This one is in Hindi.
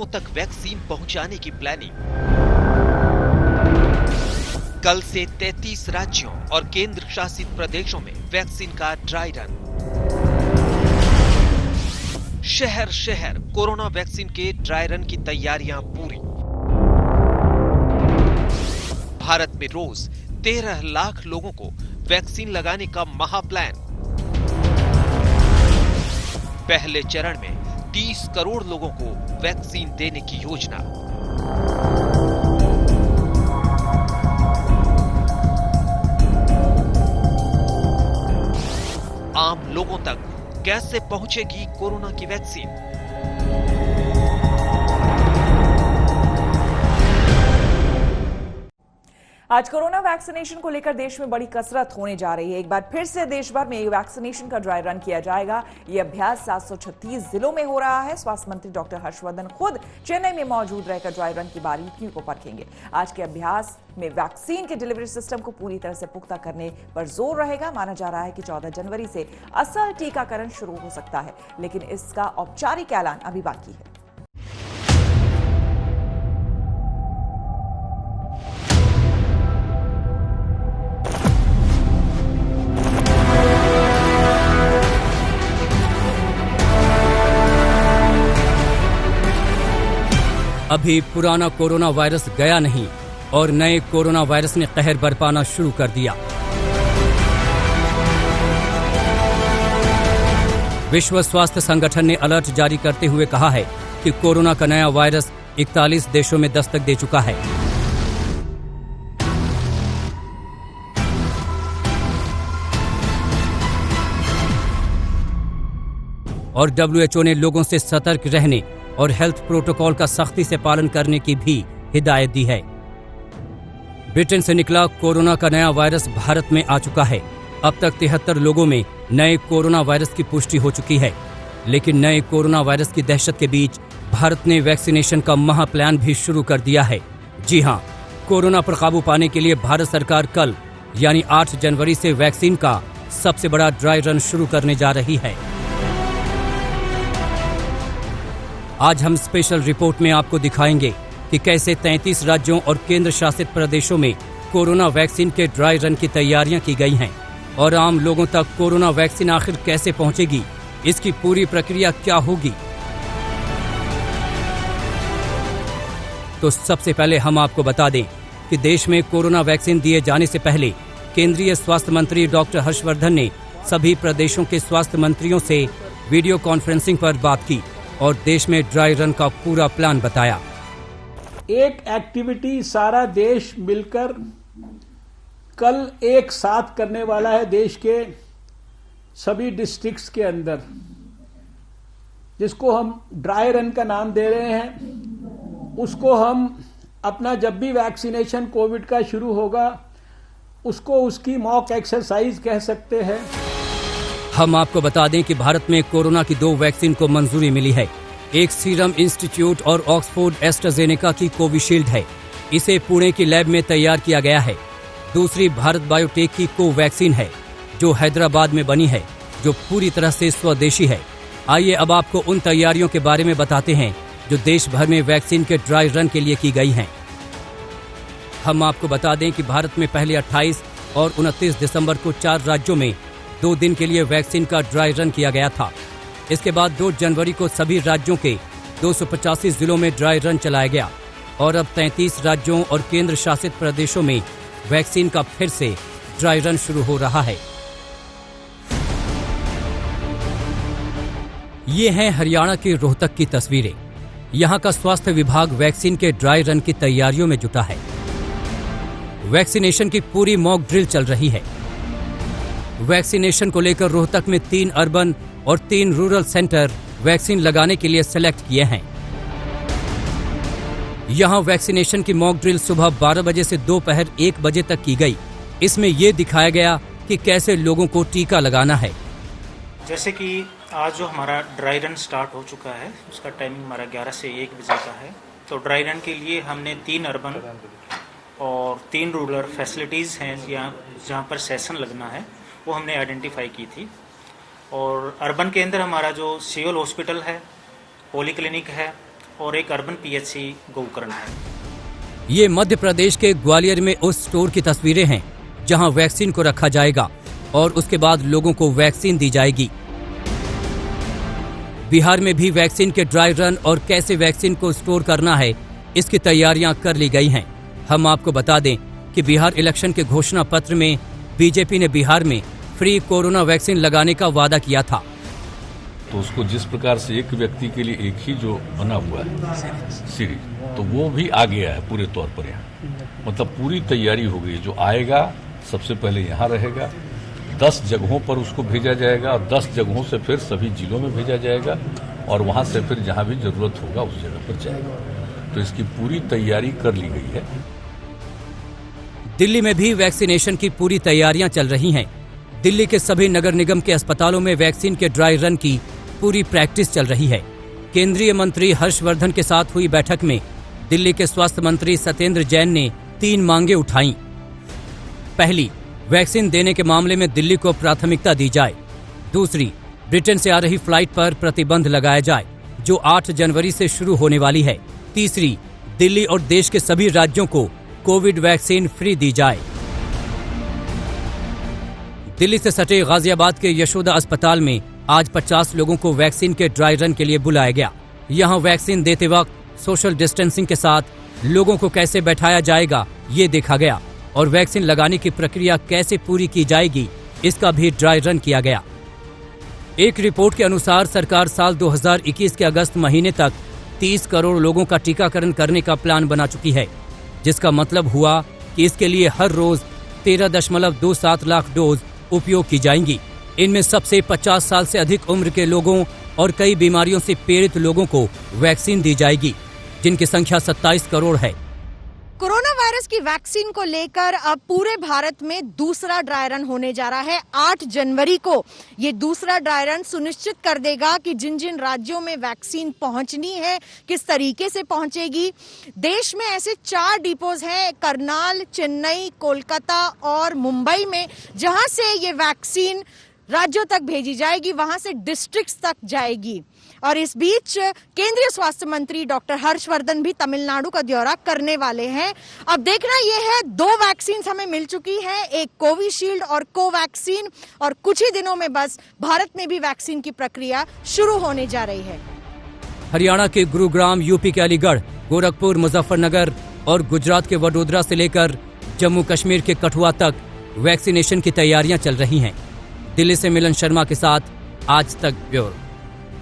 लोगों तक वैक्सीन पहुंचाने की प्लानिंग। कल से 33 राज्यों और केंद्र शासित प्रदेशों में वैक्सीन का ड्राई रन। शहर शहर कोरोना वैक्सीन के ड्राई रन की तैयारियां पूरी। भारत में रोज 13 लाख लोगों को वैक्सीन लगाने का महाप्लान। पहले चरण में 30 करोड़ लोगों को वैक्सीन देने की योजना। आम लोगों तक कैसे पहुंचेगी कोरोना की वैक्सीन? आज कोरोना वैक्सीनेशन को लेकर देश में बड़ी कसरत होने जा रही है। एक बार फिर से देश भर में वैक्सीनेशन का ड्राई रन किया जाएगा। ये अभ्यास 736 जिलों में हो रहा है। स्वास्थ्य मंत्री डॉक्टर हर्षवर्धन खुद चेन्नई में मौजूद रहकर ड्राई रन की बारीकियों को परखेंगे। आज के अभ्यास में वैक्सीन के डिलीवरी सिस्टम को पूरी तरह से पुख्ता करने पर जोर रहेगा। माना जा रहा है कि 14 जनवरी से असल टीकाकरण शुरू हो सकता है, लेकिन इसका औपचारिक ऐलान अभी बाकी है। अभी पुराना कोरोना वायरस गया नहीं और नए कोरोना वायरस ने कहर बरपाना शुरू कर दिया। विश्व स्वास्थ्य संगठन ने अलर्ट जारी करते हुए कहा है कि कोरोना का नया वायरस 41 देशों में दस्तक दे चुका है। और WHO ने लोगों से सतर्क रहने और हेल्थ प्रोटोकॉल का सख्ती से पालन करने की भी हिदायत दी है। ब्रिटेन से निकला कोरोना का नया वायरस भारत में आ चुका है। अब तक 73 लोगों में नए कोरोना वायरस की पुष्टि हो चुकी है। लेकिन नए कोरोना वायरस की दहशत के बीच भारत ने वैक्सीनेशन का महाप्लान भी शुरू कर दिया है। जी हां, कोरोना पर काबू पाने के लिए भारत सरकार कल यानी 8 जनवरी से वैक्सीन का सबसे बड़ा ड्राई रन शुरू करने जा रही है। आज हम स्पेशल रिपोर्ट में आपको दिखाएंगे कि कैसे 33 राज्यों और केंद्र शासित प्रदेशों में कोरोना वैक्सीन के ड्राई रन की तैयारियां की गई हैं और आम लोगों तक कोरोना वैक्सीन आखिर कैसे पहुंचेगी, इसकी पूरी प्रक्रिया क्या होगी। तो सबसे पहले हम आपको बता दें कि देश में कोरोना वैक्सीन दिए जाने से पहले केंद्रीय स्वास्थ्य मंत्री डॉक्टर हर्षवर्धन ने सभी प्रदेशों के स्वास्थ्य मंत्रियों से वीडियो कॉन्फ्रेंसिंग पर बात की और देश में ड्राई रन का पूरा प्लान बताया। एक एक्टिविटी सारा देश मिलकर कल एक साथ करने वाला है देश के सभी डिस्ट्रिक्ट्स के अंदर, जिसको हम ड्राई रन का नाम दे रहे हैं। उसको हम अपना जब भी वैक्सीनेशन कोविड का शुरू होगा उसको उसकी मॉक एक्सरसाइज कह सकते हैं। हम आपको बता दें कि भारत में कोरोना की 2 वैक्सीन को मंजूरी मिली है। एक सीरम इंस्टीट्यूट और ऑक्सफोर्ड एस्ट्राजेनेका की कोविशील्ड है। इसे पुणे की लैब में तैयार किया गया है। दूसरी भारत बायोटेक की कोवैक्सीन है जो हैदराबाद में बनी है, जो पूरी तरह से स्वदेशी है। आइए अब आपको उन तैयारियों के बारे में बताते हैं जो देश भर में वैक्सीन के ड्राई रन के लिए की गई हैं। हम आपको बता दें कि भारत में पहले 28 और 29 दिसंबर को 4 राज्यों में 2 दिन के लिए वैक्सीन का ड्राई रन किया गया था। इसके बाद 2 जनवरी को सभी राज्यों के 285 जिलों में ड्राई रन चलाया गया और अब 33 राज्यों और केंद्र शासित प्रदेशों में वैक्सीन का फिर से ड्राई रन शुरू हो रहा है। ये हैं हरियाणा के रोहतक की तस्वीरें। यहाँ का स्वास्थ्य विभाग वैक्सीन के ड्राई रन की तैयारियों में जुटा है। वैक्सीनेशन की पूरी मॉक ड्रिल चल रही है। वैक्सीनेशन को लेकर रोहतक में 3 अर्बन और 3 रूरल सेंटर वैक्सीन लगाने के लिए सेलेक्ट किए हैं। यहां वैक्सीनेशन की मॉक ड्रिल सुबह 12 बजे से दोपहर 1 बजे तक की गई। इसमें यह दिखाया गया कि कैसे लोगों को टीका लगाना है। जैसे कि आज जो हमारा ड्राई रन स्टार्ट हो चुका है, उसका टाइमिंग हमारा 11 से 1 बजे का है। तो ड्राई रन के लिए हमने 3 अर्बन और 3 रूरल फैसिलिटीज़ हैं जहाँ पर सेशन लगना है, वो हमने आइडेंटिफाई की थी। और अर्बन के अंदर हमारा जो सिविल हॉस्पिटल है, पॉली क्लिनिक है और एक अर्बन PHC गोकर्ण है। ये मध्य प्रदेश के ग्वालियर में उस स्टोर की तस्वीरें हैं जहां वैक्सीन को रखा जाएगा और उसके बाद लोगों को वैक्सीन दी जाएगी। बिहार में भी वैक्सीन के ड्राई रन और कैसे वैक्सीन को स्टोर करना है, इसकी तैयारियां कर ली गई हैं। हम आपको बता दें कि बिहार इलेक्शन के घोषणा पत्र में बीजेपी ने बिहार में फ्री कोरोना वैक्सीन लगाने का वादा किया था। तो उसको जिस प्रकार से एक व्यक्ति के लिए एक ही जो बना हुआ है सीरीज, तो वो भी आ गया है पूरे तौर पर यहाँ। मतलब पूरी तैयारी हो गई। जो आएगा सबसे पहले यहाँ रहेगा, 10 जगहों पर उसको भेजा जाएगा और 10 जगहों से फिर सभी जिलों में भेजा जाएगा और वहाँ से फिर जहाँ भी जरूरत होगा उस जगह पर जाएगा। तो इसकी पूरी तैयारी कर ली गई है। दिल्ली में भी वैक्सीनेशन की पूरी तैयारियां चल रही हैं। दिल्ली के सभी नगर निगम के अस्पतालों में वैक्सीन के ड्राई रन की पूरी प्रैक्टिस चल रही है। केंद्रीय मंत्री हर्षवर्धन के साथ हुई बैठक में दिल्ली के स्वास्थ्य मंत्री सत्येंद्र जैन ने 3 मांगे उठाई। पहली, वैक्सीन देने के मामले में दिल्ली को प्राथमिकता दी जाए। दूसरी, ब्रिटेन से आ रही फ्लाइट पर प्रतिबंध लगाया जाए जो 8 जनवरी से शुरू होने वाली है। तीसरी, दिल्ली और देश के सभी राज्यों को कोविड वैक्सीन फ्री दी जाए। दिल्ली से सटे गाजियाबाद के यशोदा अस्पताल में आज 50 लोगों को वैक्सीन के ड्राई रन के लिए बुलाया गया। यहां वैक्सीन देते वक्त सोशल डिस्टेंसिंग के साथ लोगों को कैसे बैठाया जाएगा ये देखा गया और वैक्सीन लगाने की प्रक्रिया कैसे पूरी की जाएगी इसका भी ड्राई रन किया गया। एक रिपोर्ट के अनुसार सरकार साल 2021 के अगस्त महीने तक 30 करोड़ लोगों का टीकाकरण करने का प्लान बना चुकी है, जिसका मतलब हुआ कि इसके लिए हर रोज 13.27 लाख डोज उपयोग की जाएंगी। इनमें सबसे 50 साल से अधिक उम्र के लोगों और कई बीमारियों से पीड़ित लोगों को वैक्सीन दी जाएगी, जिनकी संख्या 27 करोड़ है। कोरोना वायरस की वैक्सीन को लेकर अब पूरे भारत में दूसरा ड्राई रन होने जा रहा है। 8 जनवरी को ये दूसरा ड्राई रन सुनिश्चित कर देगा कि जिन जिन राज्यों में वैक्सीन पहुंचनी है किस तरीके से पहुंचेगी। देश में ऐसे 4 डिपोज हैं, करनाल, चेन्नई, कोलकाता और मुंबई में, जहां से ये वैक्सीन राज्यों तक भेजी जाएगी, वहां से डिस्ट्रिक्ट्स तक जाएगी। और इस बीच केंद्रीय स्वास्थ्य मंत्री डॉक्टर हर्षवर्धन भी तमिलनाडु का दौरा करने वाले हैं। अब देखना यह है, 2 वैक्सीन हमें मिल चुकी हैं, एक कोविशील्ड और कोवैक्सीन, और कुछ ही दिनों में बस भारत में भी वैक्सीन की प्रक्रिया शुरू होने जा रही है। हरियाणा के गुरुग्राम, यूपी के अलीगढ़, गोरखपुर, मुजफ्फरनगर और गुजरात के वडोदरा से लेकर जम्मू कश्मीर के कठुआ तक वैक्सीनेशन की तैयारियां चल रही हैं। दिल्ली से मिलन शर्मा के साथ आज तक ब्यूरो।